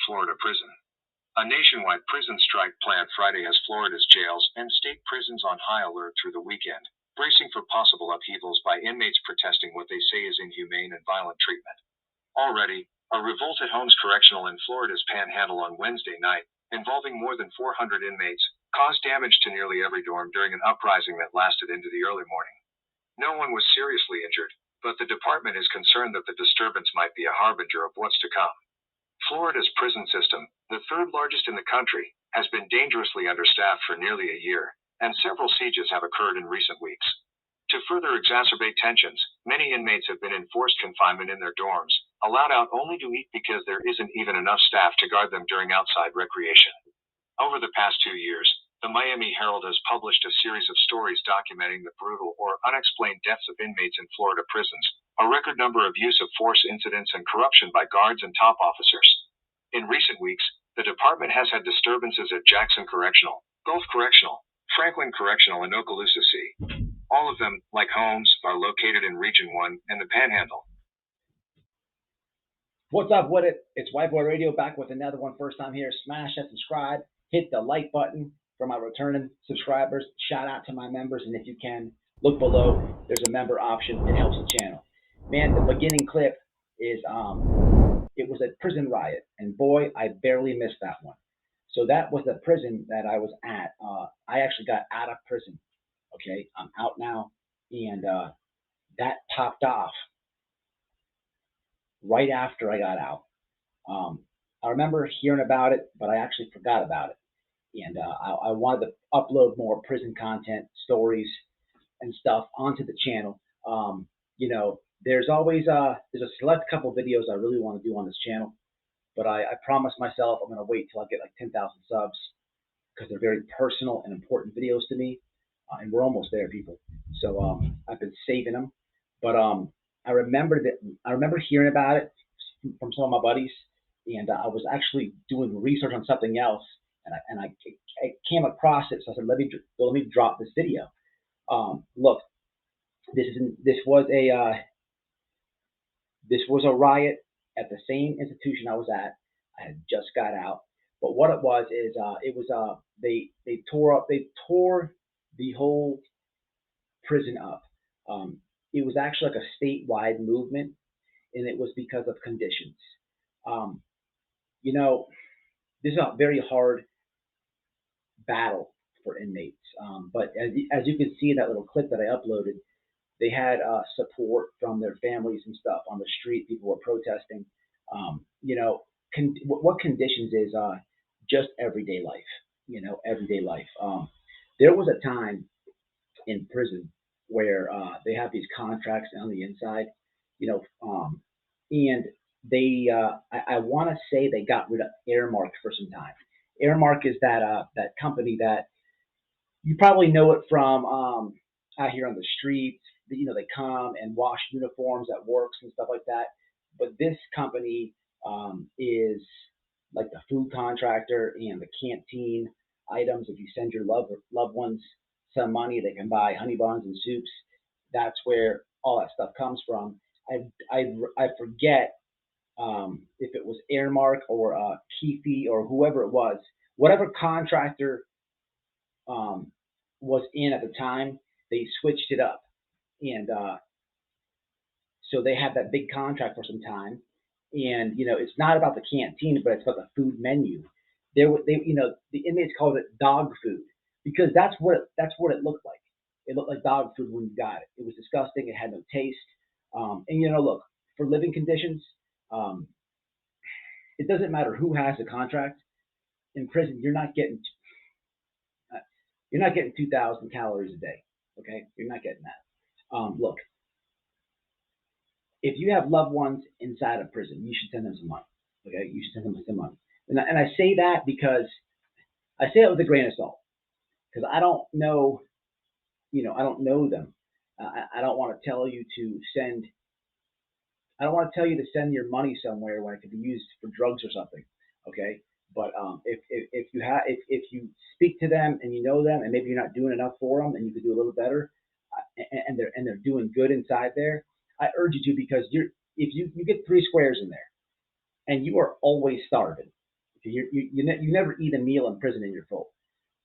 Florida prison. A nationwide prison strike planned Friday has Florida's jails and state prisons on high alert through the weekend, bracing for possible upheavals by inmates protesting what they say is inhumane and violent treatment. Already, a revolt at Holmes Correctional in Florida's Panhandle on Wednesday night, involving more than 400 inmates, caused damage to nearly every dorm during an uprising that lasted into the early morning. No one was seriously injured, but the department is concerned that the disturbance might be a harbinger of what's to come. Florida's prison system, the third largest in the country, has been dangerously understaffed for nearly a year, and several sieges have occurred in recent weeks. To further exacerbate tensions, many inmates have been in forced confinement in their dorms, allowed out only to eat because there isn't even enough staff to guard them during outside recreation. Over the past 2 years, the Miami Herald has published a series of stories documenting the brutal or unexplained deaths of inmates in Florida prisons, a record number of use of force incidents and corruption by guards and top officers. In recent weeks, the department has had disturbances at Jackson Correctional, Gulf Correctional, Franklin Correctional, and Okaloosa C. All of them, like Holmes, are located in Region 1 and the Panhandle. What's up with it? It's Whiteboy Radio back with another one. First time here, smash that subscribe, hit the like button for my returning subscribers. Shout out to my members, and if you can, look below. There's a member option. It helps the channel. Man, the beginning clip is it was a prison riot, and boy, I barely missed that one. So that was the prison that I was at. I actually got out of prison. Okay, I'm out now, and that popped off right after I got out. I remember hearing about it, but I actually forgot about it. And I wanted to upload more prison content, stories, and stuff onto the channel. You know, there's always there's a select couple videos I really want to do on this channel, but I promised myself I'm going to wait till I get like 10,000 subs because they're very personal and important videos to me, and we're almost there, people. So I've been saving them, but I remember hearing about it from some of my buddies, and I was actually doing research on something else, and I came across it. So I said, let me drop this video. Look, this was a riot at the same institution I was at. I had just got out, but what it was is they tore the whole prison up. It was actually like a statewide movement, and it was because of conditions. You know, this is a very hard battle for inmates, but as you can see in that little clip that I uploaded, they had support from their families and stuff on the street. People were protesting. You know, what conditions is just everyday life. You know, everyday life. There was a time in prison where they have these contracts on the inside, you know, and they, I want to say they got rid of Airmark for some time. Airmark is that company that you probably know it from out here on the streets. You know, they come and wash uniforms at works and stuff like that. But this company is like the food contractor and the canteen items. If you send your loved ones some money, they can buy honey buns and soups. That's where all that stuff comes from. I forget if it was Airmark or Keefe or whoever it was, whatever contractor was in at the time, they switched it up, and so they had that big contract for some time. And you know, it's not about the canteen, but it's about the food menu. You know, the inmates called it dog food because that's what it looked like. It looked like dog food when you got it. It was disgusting. It had no taste. And you know, look, for living conditions, it doesn't matter who has the contract. In prison, you're not getting 2,000 calories a day. Okay, you're not getting that. Look, if you have loved ones inside of prison, you should send them some money. Okay, you should send them some money. And I say that because I say it with a grain of salt, because I don't know, you know, I don't know them. I don't want to tell you to send. I don't want to tell you to send your money somewhere when it could be used for drugs or something. Okay, but if you speak to them and you know them, and maybe you're not doing enough for them, and you could do a little better, and they're doing good inside there, I urge you to, because if you get 3 squares in there, and you are always starving, You never eat a meal in prison and you're full.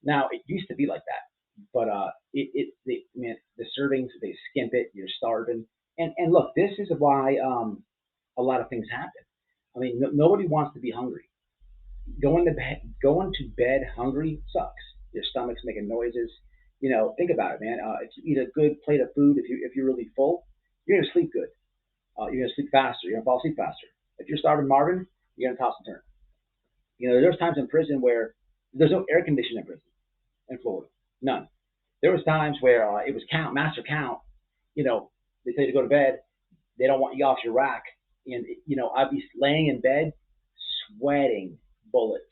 Now it used to be like that, but man, the servings, they skimp it. You're starving, and look, this is why a lot of things happen. I mean, nobody wants to be hungry. Going to bed hungry sucks. Your stomach's making noises. Think about it, man. If you eat a good plate of food, if you're really full, you're gonna sleep good. You're gonna sleep faster. You're gonna fall asleep faster. If you're starving Marvin, you're gonna toss and turn. There's times in prison where there's no air conditioning in prison in Florida, none. There was times where it was master count. They tell you to go to bed. They don't want you off your rack, and I'd be laying in bed, sweating bullets.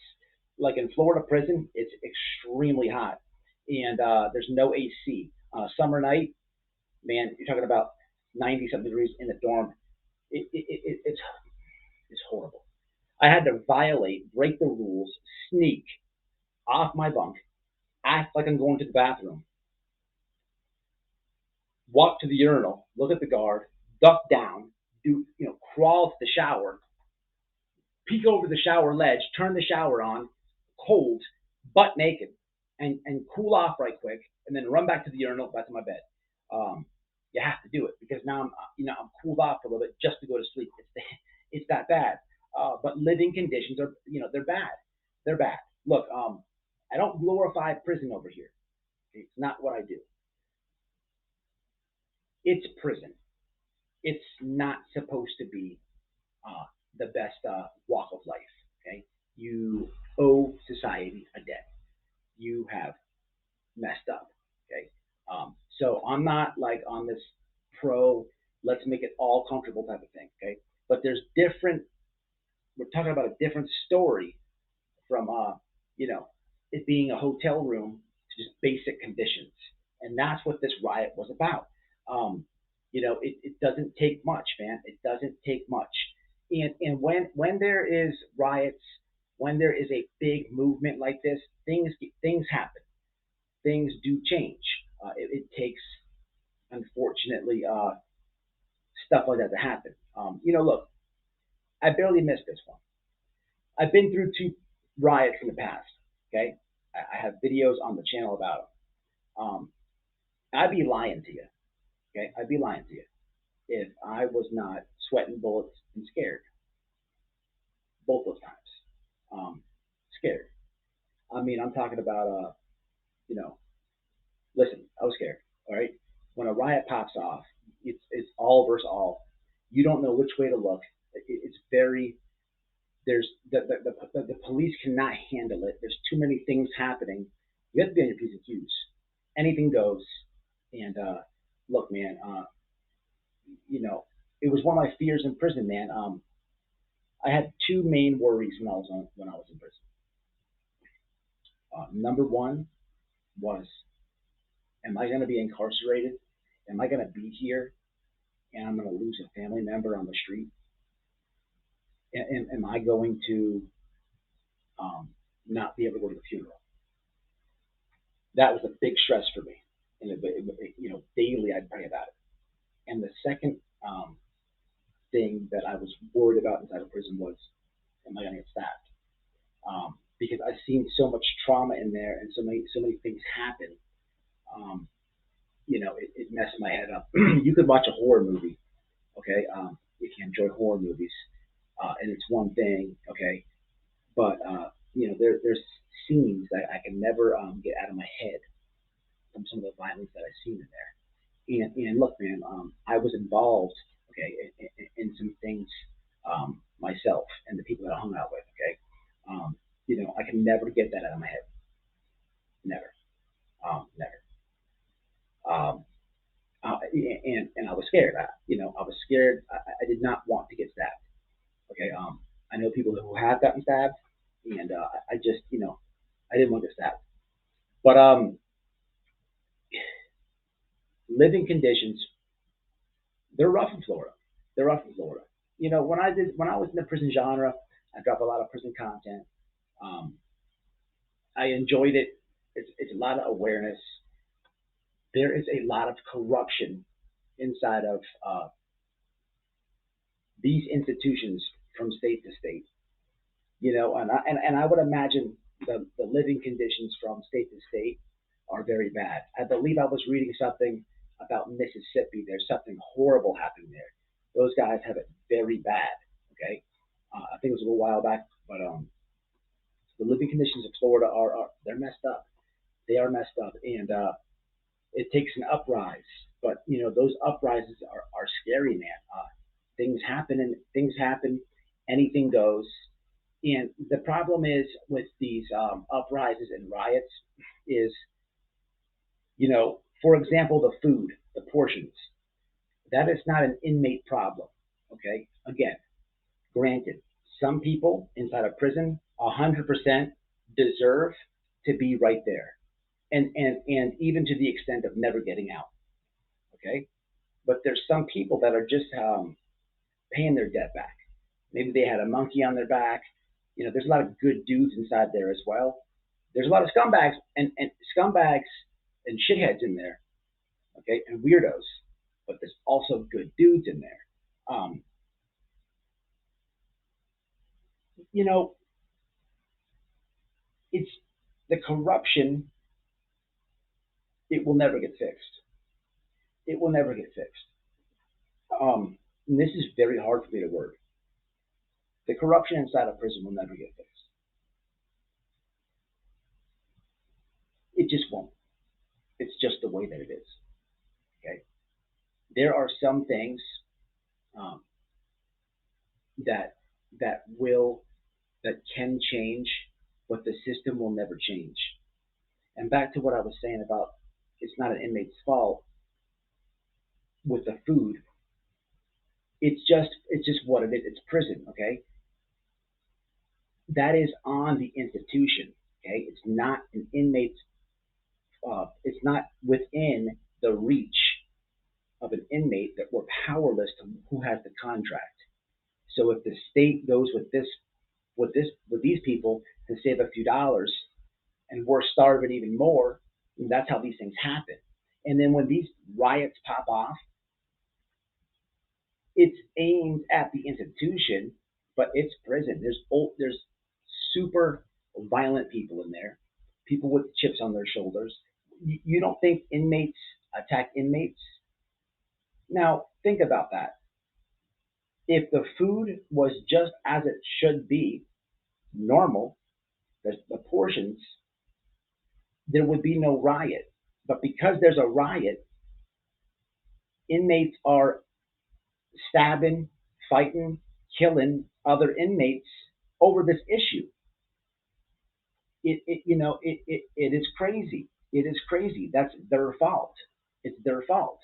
Like in Florida prison, it's extremely hot, and there's no AC. On a summer night, man, you're talking about 90-something degrees in the dorm. It's horrible. I had to break the rules, sneak off my bunk, act like I'm going to the bathroom, walk to the urinal, look at the guard, duck down, crawl to the shower, peek over the shower ledge, turn the shower on, cold, butt naked, and cool off right quick, and then run back to the urinal, back to my bed. You have to do it because now I'm cooled off a little bit just to go to sleep. It's that bad. But living conditions are, they're bad. They're bad. Look, I don't glorify prison over here. It's not what I do. It's prison. It's not supposed to be the best walk of life. Okay, you owe society a debt. You have messed up. Okay, so I'm not like on this let's make it all comfortable type of thing. Okay, but there's different. We're talking about a different story from it being a hotel room to just basic conditions, and that's what this riot was about. It doesn't take much, man. It doesn't take much. And when there is riots, when there is a big movement like this, things happen. Things do change. It takes, unfortunately, stuff like that to happen. Look, I barely missed this one. I've been through 2 riots in the past. Okay, I have videos on the channel about them. I'd be lying to you. Okay, I'd be lying to you if I was not sweating bullets and scared. Both those times, scared. I mean, I'm talking about listen, I was scared. All right, when a riot pops off, it's all versus all. You don't know which way to look. It's very there's the police cannot handle it. There's too many things happening. You have to be on your P's and Q's. Anything goes. And look, man, it was one of my fears in prison, man. I had 2 main worries when I was in prison. Number one was, am I going to be incarcerated? Am I going to be here and I'm going to lose a family member on the street? Am I going to not be able to go to the funeral? That was a big stress for me. And daily I'd pray about it. And the second thing that I was worried about inside of prison was, am I going to get stabbed? Because I've seen so much trauma in there and so many things happen. It messed my head up. You could watch a horror movie, okay, if you enjoy horror movies, and it's one thing, okay, but there's scenes that I can never get out of my head from some of the violence that I've seen in there. And look, man, I was involved, okay, in some things myself and the people that I hung out with, okay. I can never get that out of my head. Never. Never. And I was scared. I was scared. I did not want to get stabbed. Okay. I know people who have gotten stabbed, and I just, I didn't want to get stabbed. But living conditions, they're rough in Florida. They're rough in Florida. When I was in the prison genre, I dropped a lot of prison content. I enjoyed it. It's a lot of awareness. There is a lot of corruption inside of these institutions from state to state. And I would imagine the living conditions from state to state are very bad. I believe I was reading something about Mississippi. There's something horrible happening there. Those guys have it very bad. Okay, I think it was a little while back, but the living conditions of Florida are they're messed up. They are messed up, and it takes an uprise. But those uprises are scary, man. Things happen. Anything goes. And the problem is with these uprises and riots is, for example, the food, the portions. That is not an inmate problem. Okay. Again, granted, some people inside a prison 100% deserve to be right there, and even to the extent of never getting out. Okay. But there's some people that are just paying their debt back. Maybe they had a monkey on their back. There's a lot of good dudes inside there as well. There's a lot of scumbags and scumbags and shitheads in there, okay, and weirdos. But there's also good dudes in there. Um, you know, it's the corruption. It will never get fixed. It will never get fixed. And this is very hard for me to word. The corruption inside a prison will never get fixed. It just won't. It's just the way that it is. Okay. There are some things um, that will that can change, but the system will never change. And back to what I was saying about it's not an inmate's fault with the food. It's just what it is. It's prison, okay? That is on the institution, okay? It's not an inmate's. It's not within the reach of an inmate that we're powerless to who has the contract. So if the state goes with these people to save a few dollars, and we're starving even more, that's how these things happen. And then when these riots pop off, it's aimed at the institution, but it's prison. There's super violent people in there, people with chips on their shoulders. You don't think inmates attack inmates? Now think about that. If the food was just as it should be, normal, the portions, there would be no riot. But because there's a riot, inmates are stabbing, fighting, killing other inmates over this issue. It is crazy. It is crazy. That's their fault. It's their fault.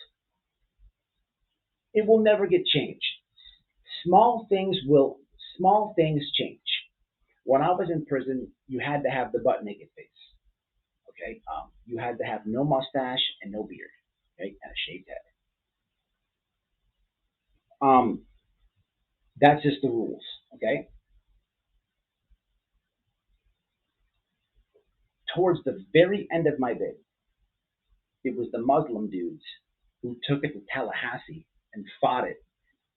It will never get changed. Small things will. Small things change. When I was in prison, you had to have the butt naked face. Okay, you had to have no mustache and no beard. Okay, and a shaved head. Um, that's just the rules. Okay. Towards the very end of my bid, it was the Muslim dudes who took it to Tallahassee and fought it,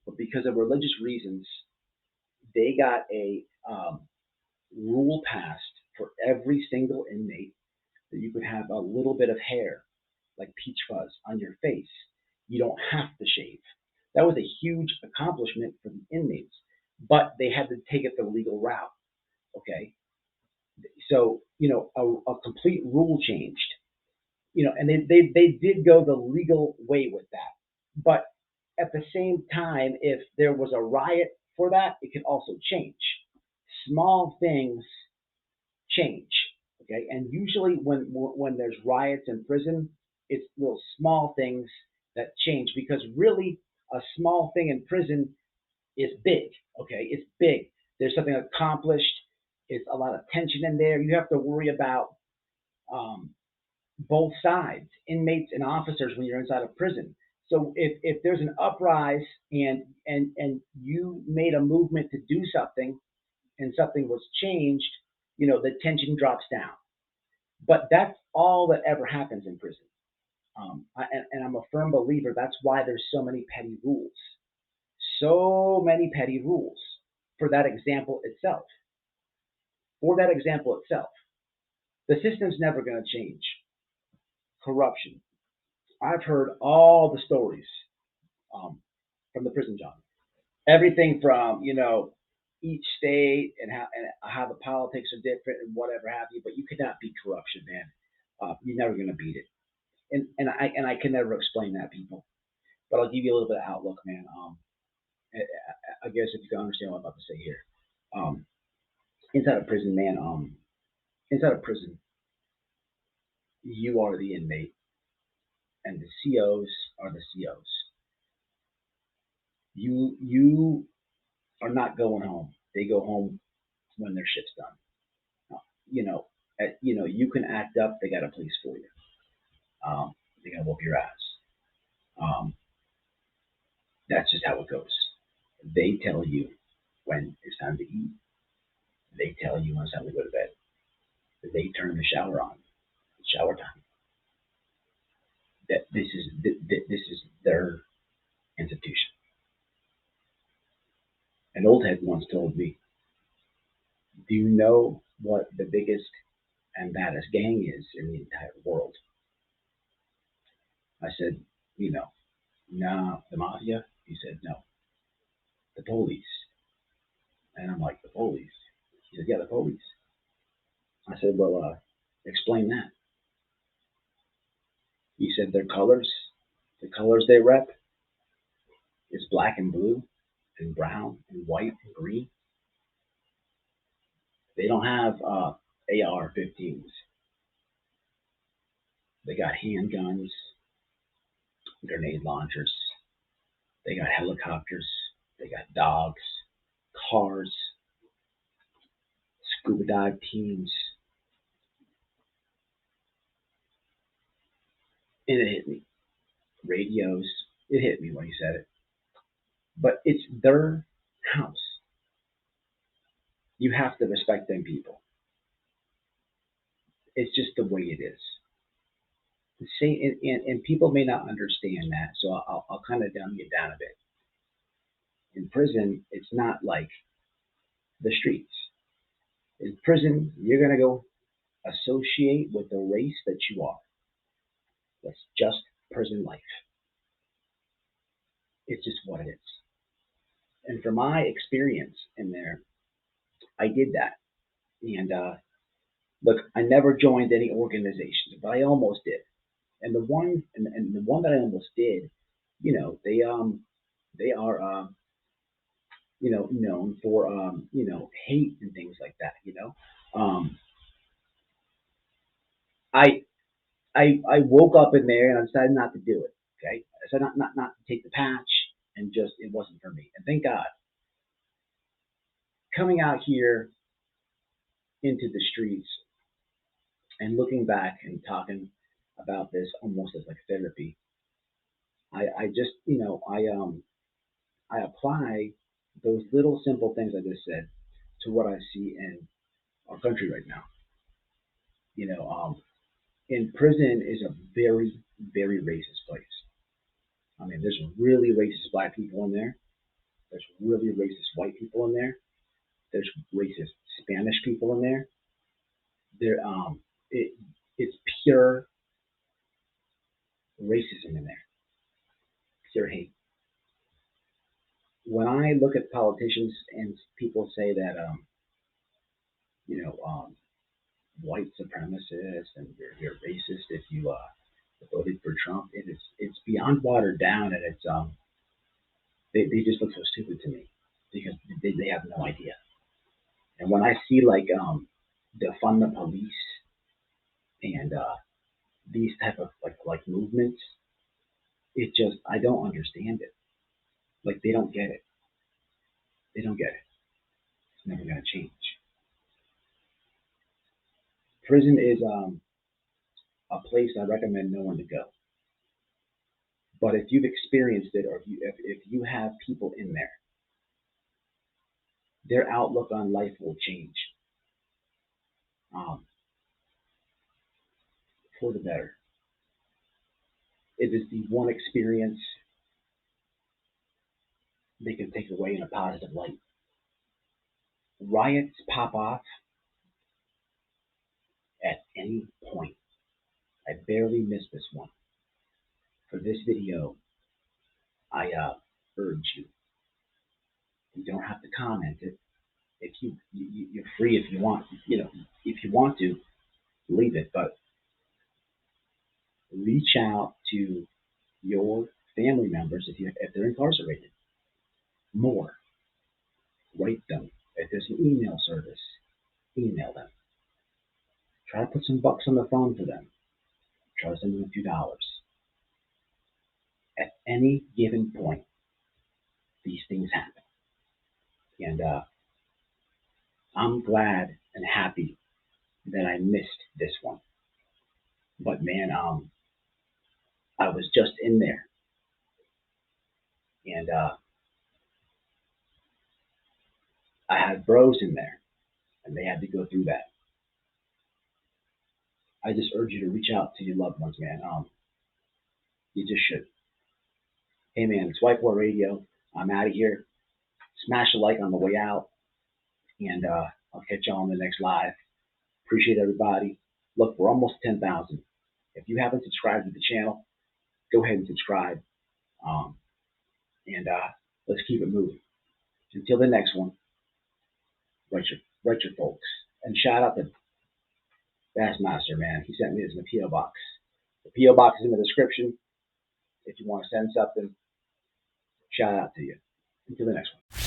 but because of religious reasons, they got a rule passed for every single inmate that you could have a little bit of hair, like peach fuzz, on your face. You don't have to shave. That was a huge accomplishment for the inmates, but they had to take it the legal route. Okay, so a complete rule changed. And they did go the legal way with that. But at the same time, if there was a riot for that, it could also change. Small things change, okay? And usually when there's riots in prison, it's little small things that change because really a small thing in prison is big, okay? It's big. There's something accomplished. It's a lot of tension in there. You have to worry about um, both sides, inmates and officers, when you're inside a prison. So if there's an uprise and you made a movement to do something and something was changed, the tension drops down. But that's all that ever happens in prison. And I'm a firm believer that's why there's so many petty rules, so many petty rules for that example itself. For that example itself, the system's never going to change. Corruption. I've heard all the stories from the prison job. Everything from, each state and how the politics are different and whatever have you, but you cannot beat corruption, man. You're never going to beat it. And I can never explain that, people. But I'll give you a little bit of outlook, man. I guess if you can understand what I'm about to say here. Inside of prison, man, inside of prison, you are the inmate, and the COs are the COs. You are not going home. They go home when their shit's done. You can act up. They got a police for you. They're gonna whoop your ass. That's just how it goes. They tell you when it's time to eat. They tell you when it's time to go to bed. They turn the shower on. It's shower time. That this is their institution. An old head once told me, "Do you know what the biggest and baddest gang is in the entire world?" I said, "Nah, the mafia." He said, "No, the police." And I'm like, "The police?" He said, "Yeah, the police." I said, "Well, explain that." He said, "Their colors, the colors they rep is black and blue and brown and white and green. They don't have AR-15s. They got handguns, grenade launchers. They got helicopters. They got dogs, cars, scuba dive teams." And it hit me. Radios. It hit me when he said it. But it's their house. You have to respect them people. It's just the way it is. And people may not understand that, so I'll kind of dumb it down a bit. In prison, it's not like the streets. In prison, you're going to go associate with the race that you are. That's just prison life. It's just what it is. And from my experience in there, I did that. And look, I never joined any organizations, but I almost did. And the one that I almost did, they are known for hate and things like that. I woke up in there and I decided not to do it. Okay, I decided not to take the patch, and just it wasn't for me. And thank God, coming out here into the streets and looking back and talking about this almost as like therapy, I just I apply those little simple things I just said to what I see in our country right now. In prison is a very, very racist place. I mean, there's really racist black people in there. There's really racist white people in there. There's racist Spanish people in there. It's pure racism in there, pure hate. When I look at politicians and people say that, white supremacists and you're racist if you voted for Trump, it's beyond watered down, and it's they just look so stupid to me because they have no idea. And when I see like defund the police and these type of like movements, it just I don't understand it. Like they don't get it. They don't get it. It's never gonna change. Prison is a place I recommend no one to go. But if you've experienced it, or if you have people in there, their outlook on life will change for the better. It is the one experience they can take away in a positive light. Riots pop off barely missed this one. For this video, I urge you. You don't have to comment it. If you're free if you want. If you want to, leave it. But reach out to your family members if they're incarcerated. More. Write them. If there's an email service, email them. Try to put some bucks on the phone for them. Try to send them a few dollars. At any given point, these things happen. And I'm glad and happy that I missed this one. But man, I was just in there. And I had bros in there, and they had to go through that. I just urge you to reach out to your loved ones, man. You just should. Hey, man, it's Whiteboy Radio. I'm out of here. Smash a like on the way out, and I'll catch y'all on the next live. Appreciate everybody. Look, we're almost 10,000. If you haven't subscribed to the channel, go ahead and subscribe. And let's keep it moving. Until the next one, write your folks. And shout out to Bassmaster, man. He sent me this in the P.O Box. The P.O Box is in the description. If you want to send something, shout out to you. Until the next one.